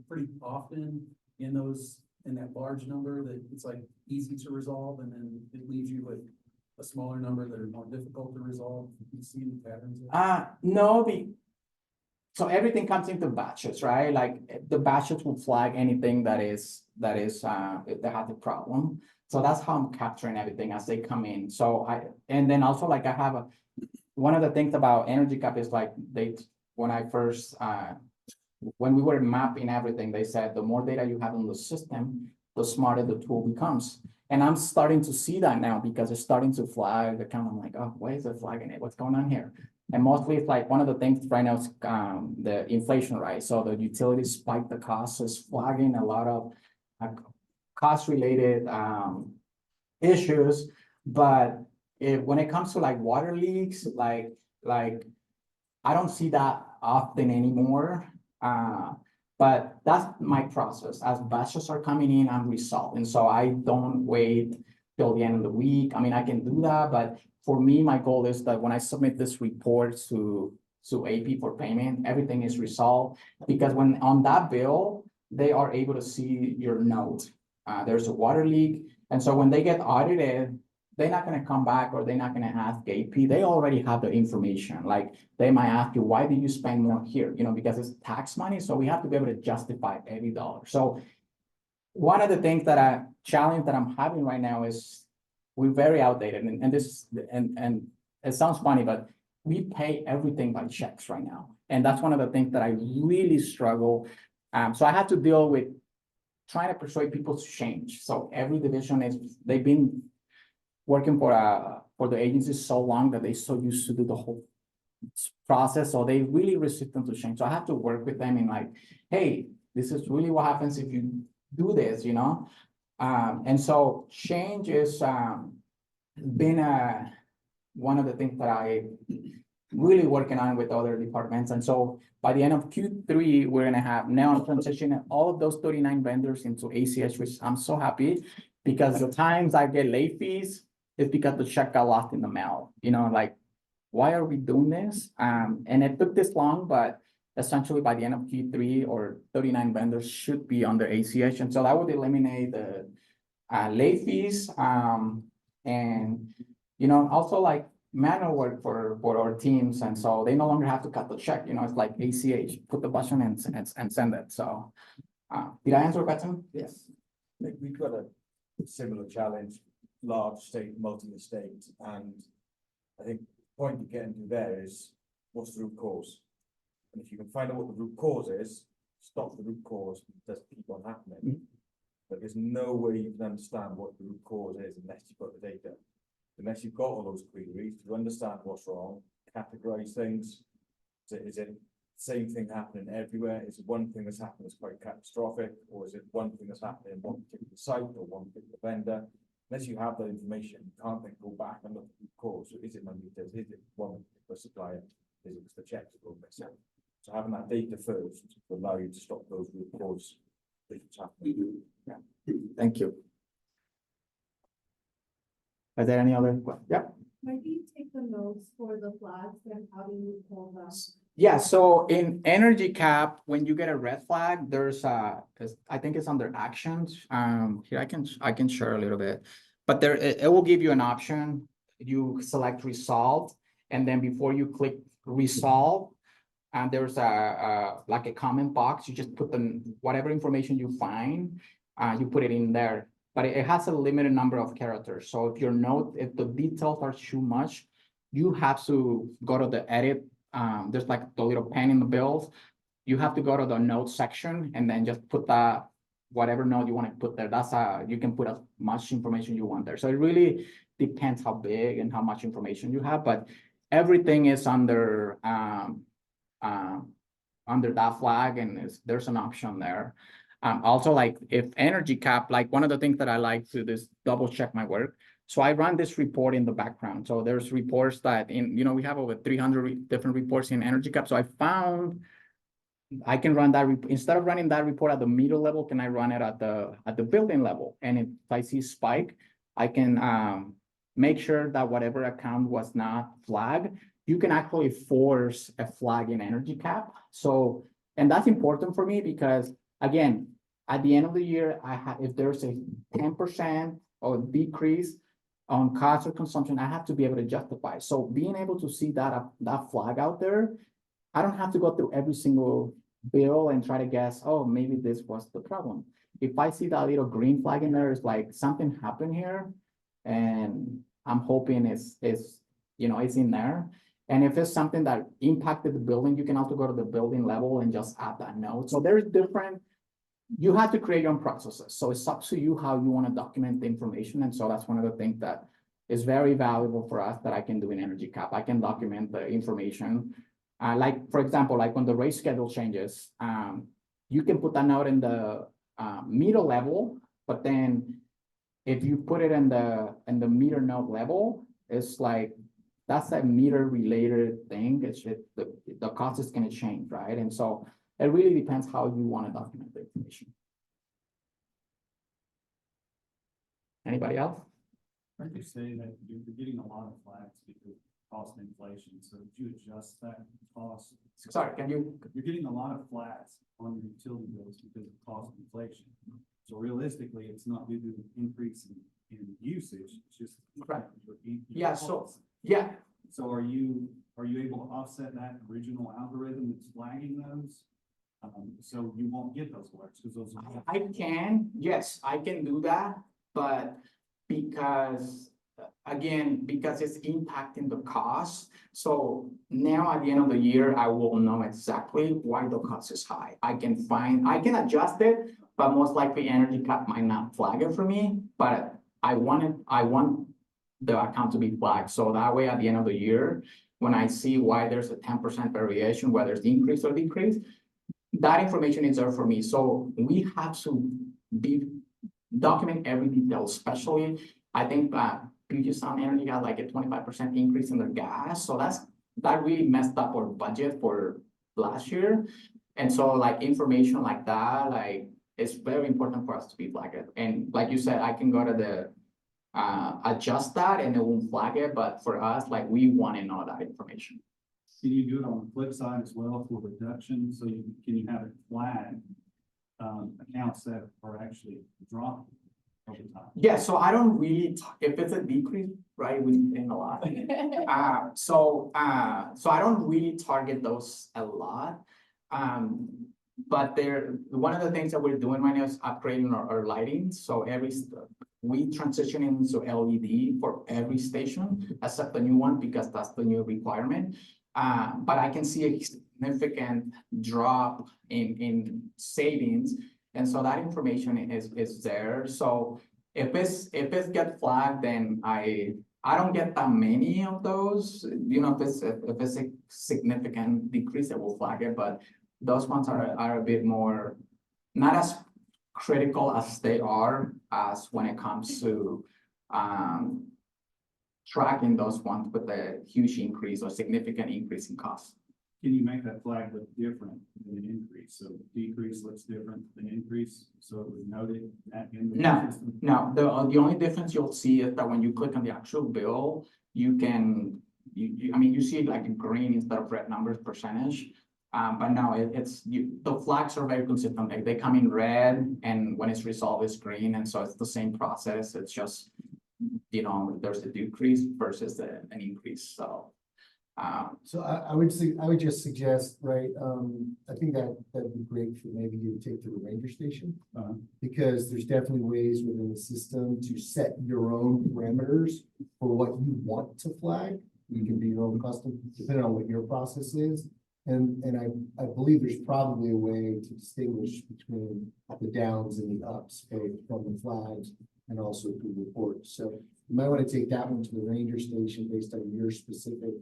pretty often in that large number that it's like easy to resolve, and then it leaves you with a smaller number that are more difficult to resolve? You see any patterns?
No, so everything comes into batches, right? Like the batches will flag anything that has a problem. So that's how I'm capturing everything as they come in. So and then also like one of the things about EnergyCAP is like when we were mapping everything, they said the more data you have in the system, the smarter the tool becomes. And I'm starting to see that now because it's starting to flag the account. I'm like, oh, why is it flagging it? What's going on here? And mostly it's like one of the things right now is the inflation, right? So the utilities spike the costs, is flagging a lot of cost-related issues. But when it comes to like water leaks, like I don't see that often anymore. But that's my process. As batches are coming in, I'm resolving. So I don't wait till the end of the week. I mean, I can do that, but for me, my goal is that when I submit this report to AP for payment, everything is resolved. Because when on that bill, they are able to see your note. There's a water leak. And so when they get audited, they're not going to come back or they're not going to ask AP. They already have the information. Like they might ask you, why did you spend more here? Because it's tax money. So we have to be able to justify every dollar. So one of the things challenge that I'm having right now is we're very outdated. And it sounds funny, but we pay everything by checks right now. And that's one of the things that I really struggle. So I have to deal with trying to persuade people to change. So every division they've been working for the agency so long that they're so used to do the whole process. So they really resistant to change. So I have to work with them in like, hey, this is really what happens if you do this, you know? And so change is, been one of the things that I really working on with other departments. And so by the end of Q3, we're gonna have now I'm transitioning all of those 39 vendors into ACH, which I'm so happy because the times I get late fees is because the check got lost in the mail, you know, like, why are we doing this? And it took this long, but essentially by the end of Q3 or 39 vendors should be under ACH. And so that would eliminate the late fees, and, you know, also like manual work for our teams. And so they no longer have to cut the check, you know, it's like ACH, put the button and send it. So, did I answer your question? Yes.
We've got a similar challenge, large state, multi-estate, and I think the point you're getting to there is what's the root cause? And if you can find out what the root cause is, stop the root cause, it doesn't keep on happening.
Mhm.
But there's no way you can understand what the root cause is unless you've got the data. Unless you've got all those queries to understand what's wrong, categorize things. Is it the same thing happening everywhere? Is it one thing that's happened that's quite catastrophic? Or is it one thing that's happening in one particular site or one particular vendor? Unless you have that information, you can't then go back and look at the root cause. So is it money? Is it one particular supplier? Is it the checks that go missing? So having that data first will allow you to stop those root cause issues happening.
Thank you. Are there any other? Yeah.
Where do you take the notes for the flags and how do you pull them?
Yeah, so in EnergyCAP, when you get a red flag, there's I think it's under actions. Here I can share a little bit, but there it will give you an option. You select resolve, and then before you click resolve, and there's like a comment box. You just put whatever information you find, you put it in there. But it has a limited number of characters. So if the details are too much, you have to go to the edit. There's like the little pen in the bills. You have to go to the notes section and then just put whatever note you want to put there. That's you can put as much information you want there. So it really depends how big and how much information you have, but everything is under that flag, and there's an option there. Also, like if EnergyCAP, like one of the things that I like to is double check my work. So I run this report in the background. So there's reports that we have over 300 different reports in EnergyCAP. So I found I can run that instead of running that report at the meter level, can I run it at the building level? And if I see spike, I can make sure that whatever account was not flagged, you can actually force a flag in EnergyCAP. So, and that's important for me because again, at the end of the year, if there's a 10% or decrease on cost or consumption, I have to be able to justify. So being able to see that flag out there, I don't have to go through every single bill and try to guess, oh, maybe this was the problem. If I see that little green flag in there, it's like something happened here, and I'm hoping it's in there. And if it's something that impacted the building, you can also go to the building level and just add that note. So there's you have to create your own processes. So it's up to you how you want to document the information. And so that's one of the things that is very valuable for us that I can do in EnergyCAP. I can document the information. Like, for example, like when the rate schedule changes, you can put that note in the meter level, but then if you put it in the meter node level, it's like, that's a meter related thing. It's just the cost is going to change, right? And so it really depends how you want to document the information. Anybody else?
I could say that you're getting a lot of flags because of cost inflation. So if you adjust that cost.
Sorry,
You're getting a lot of flags on your utility bills because of cost inflation. So realistically, it's not due to the increase in usage, it's just.
Right.
Your
Yeah,
costs.
Yeah.
So are you able to offset that original algorithm that's flagging those? So you won't get those alerts because those are.
I can, yes, I can do that, but because it's impacting the cost. So now at the end of the year, I will know exactly why the cost is high. I can adjust it, but most likely EnergyCAP might not flag it for me, but I want the account to be flagged. So that way at the end of the year, when I see why there's a 10% variation, whether it's increase or decrease, that information is there for me. So we have to document every detail, especially, I think, Puget Sound Energy got like a 25% increase in their gas, so that really messed up our budget for last year. And so like information like that, like, it's very important for us to be flagged. And like you said, I can go to the, adjust that and it won't flag it, but for us, like, we want to know that information.
Can you do it on the flip side as well for reduction? So can you have it flag, accounts that are actually dropping over time?
Yeah, so I don't really, if it's a decrease, right, we think a lot. So I don't really target those a lot. But one of the things that we're doing right now is upgrading our lighting. So we transition into LED for every station, except the new one, because that's the new requirement. But I can see a significant drop in savings. And so that information is there. So if it gets flagged, then I don't get that many of those. You know, if it's a significant decrease, it will flag it, but those ones are a bit more, not as critical as they are as when it comes to tracking those ones with a huge increase or significant increase in cost.
Can you make that flag look different than an increase? So decrease looks different than increase, so it was noted at in the
No.
system?
No, the only difference you'll see is that when you click on the actual bill, you can, I mean, you see like a green instead of red numbers percentage. But no, the flags are very consistent. Like, they come in red, and when it's resolved, it's green, and so it's the same process. It's just, you know, there's a decrease versus an increase. So.
So I would just suggest, right, I think that'd be great for maybe you to take to the ranger station. Because there's definitely ways within the system to set your own parameters for what you want to flag. You can do your own custom, depending on what your process is. And I believe there's probably a way to distinguish between the downs and the ups, both from the flags and also through reports. So you might want to take that one to the ranger station based on your specific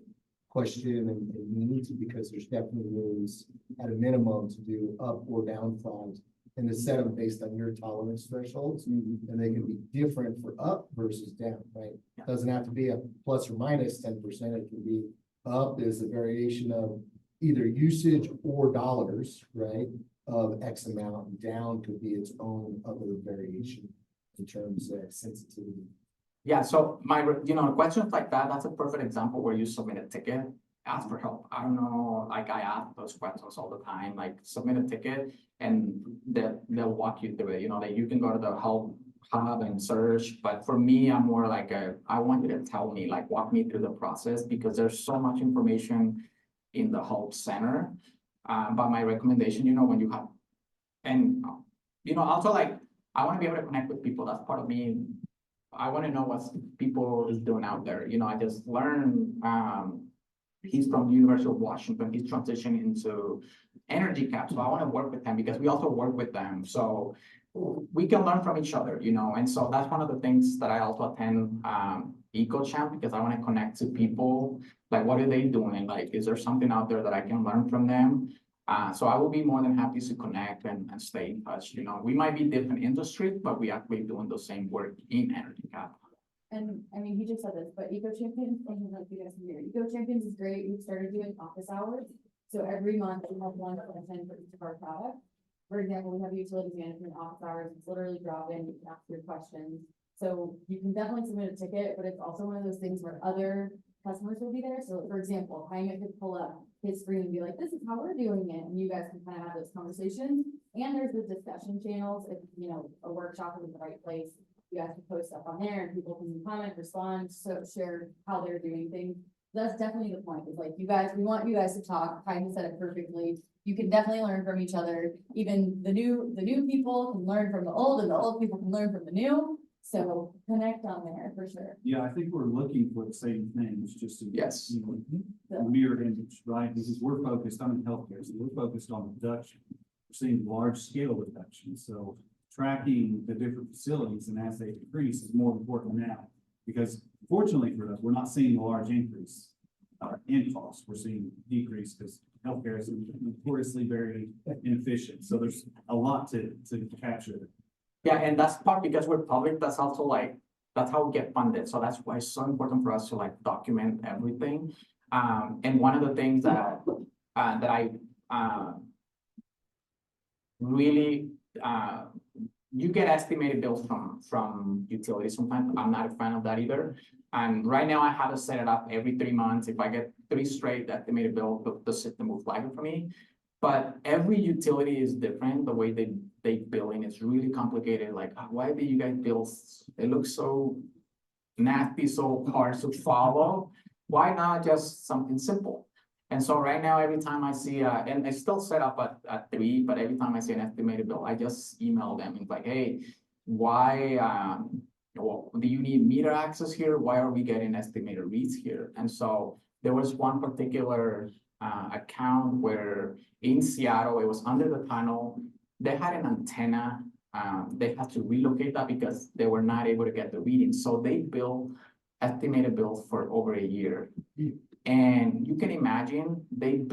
question and needs, because there's definitely ways at a minimum to do up or down flags and to set them based on your tolerance thresholds. And they can be different for up versus down, right? It doesn't have to be a plus or minus 10%. It can be up is a variation of either usage or dollars, right, of X amount, and down could be its own other variation in terms of sensitivity.
Yeah, so questions like that, that's a perfect example where you submit a ticket, ask for help. I don't know, like, I ask those questions all the time, like, submit a ticket and they'll walk you through it. You know, that you can go to the help hub and search, but for me, I'm more like I want you to tell me, like, walk me through the process, because there's so much information in the help center. But my recommendation, you know, when you have, and, you know, also, like, I want to be able to connect with people. That's part of me. I want to know what people is doing out there. You know, I just learned, he's from the University of Washington. He's transitioning into EnergyCAP. So I want to work with him because we also work with them. So we can learn from each other, you know. And so that's one of the things that I also attend EcoChamp, because I want to connect to people. Like, what are they doing? Like, is there something out there that I can learn from them? So I will be more than happy to connect and stay in touch. You know, we might be different industries, but we actually doing the same work in EnergyCAP.
And I mean, he just said this, but Eco Champions, I don't know if you guys can hear, Eco Champions is great. We've started doing office hours. So every month we have one for attend for each of our products. For example, we have utility management office hours. It's literally drop in, you can ask your questions. So you can definitely submit a ticket, but it's also one of those things where other customers will be there. So for example, Jaime could pull up his screen and be like, this is how we're doing it. And you guys can kind of have those conversations. And there's the discussion channels. If, you know, a workshop is in the right place, you guys can post stuff on there and people can comment, respond, so share how they're doing things. That's definitely the point. Is like, you guys, we want you guys to talk. Jaime said it perfectly. You can definitely learn from each other. Even the new people can learn from the old, and the old people can learn from the new. So connect on there for sure.
Yeah, I think we're looking for the same things, just to.
Yes.
You know, mirror image, right? Because we're focused on healthcare, so we're focused on reduction. We're seeing large scale reduction, so tracking the different facilities and as they decrease is more important now. Because fortunately for us, we're not seeing a large increase in costs. We're seeing decrease because healthcare is notoriously very inefficient. So there's a lot to capture.
Yeah, and that's part because we're public, that's also like, that's how we get funded, so that's why it's so important for us to like document everything. And one of the things that I, really, you get estimated bills from utilities sometimes, I'm not a fan of that either. And right now I have to set it up every 3 months, if I get 3 straight estimated bills, the system will flag it for me. But every utility is different, the way they billing is really complicated, like, why do you guys bill, it looks so nasty, so hard to follow, why not just something simple? And so right now, every time I see, and it's still set up at 3, but every time I see an estimated bill, I just email them, it's like, hey, why, well, do you need meter access here? Why are we getting estimated reads here? And so there was one particular account where in Seattle, it was under the tunnel, they had an antenna, they had to relocate that because they were not able to get the reading, so they built estimated bills for over a year. And you can imagine, they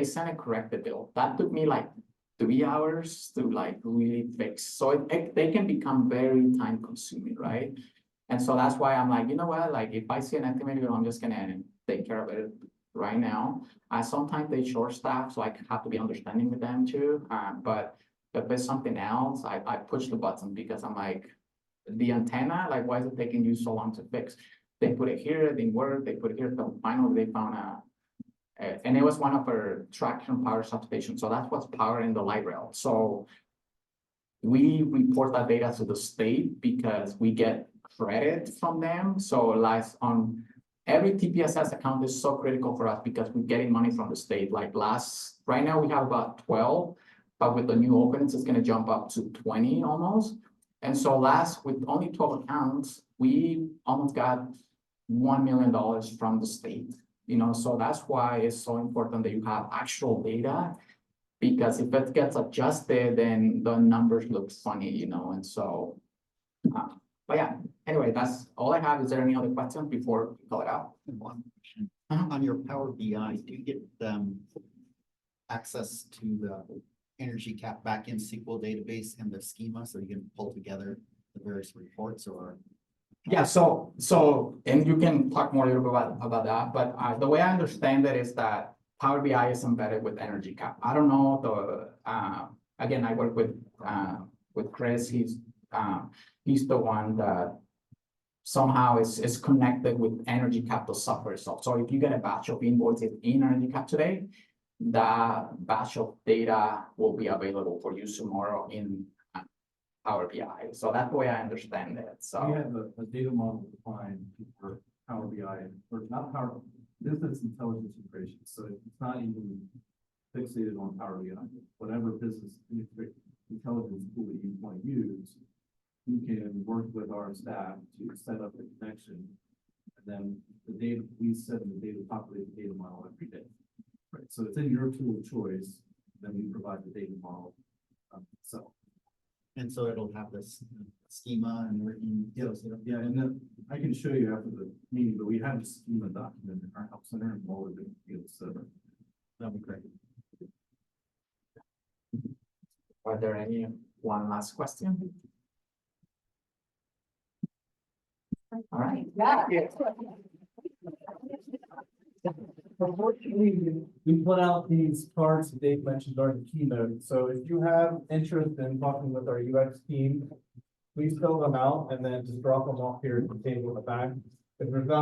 sent a corrected bill, that took me like 3 hours to like really fix, so they can become very time consuming, right? And so that's why I'm like, you know what, like if I see an estimated bill, I'm just gonna take care of it right now. Sometimes they short staff, so I have to be understanding with them too, but if there's something else, I push the button because I'm like, the antenna, like, why is it taking you so long to fix? They put it here, it didn't work, they put it here, so finally they found and it was one of our traction power substations, so that's what's powering the light rail. So we report that data to the state because we get credit from them. So last on every TPSS account is so critical for us because we're getting money from the state. Like right now we have about 12, but with the new openings, it's gonna jump up to 20 almost. And so with only 12 accounts, we almost got $1 million from the state, you know, so that's why it's so important that you have actual data, because if it gets adjusted, then the numbers look funny, you know, and so, but yeah, anyway, that's all I have. Is there any other questions before we call it out?
One question. On your Power BI, do you get access to the EnergyCAP backend SQL database and the schema so you can pull together the various reports, or?
Yeah, so, and you can talk more a little bit about that, but the way I understand it is that Power BI is embedded with EnergyCAP. I don't know again, I work with Chris, he's the one that somehow is connected with EnergyCAP, the software itself. So if you get a batch of invoices in EnergyCAP today, that batch of data will be available for you tomorrow in Power BI. So that's the way I understand it. So
We have a data model defined for Power BI, or not Power, business intelligence integration. So it's not even fixated on Power BI. Whatever business intelligence tool that you want to use, you can work with our staff to set up the connection. And then the data, we set in the data, populate the data model every day. Right. So it's in your tool of choice, then we provide the data model.
And so it'll have this schema and everything.
Yes, yeah, and then I can show you after the meeting, but we have a schema document in our help center and all of the fields, so
That'll be great.
are there any one last question? All right.
Unfortunately, we put out these cards that Dave mentioned during the keynote. So if you have interest in talking with our UX team, please fill them out and then just drop them off here at the table in the back. If there's not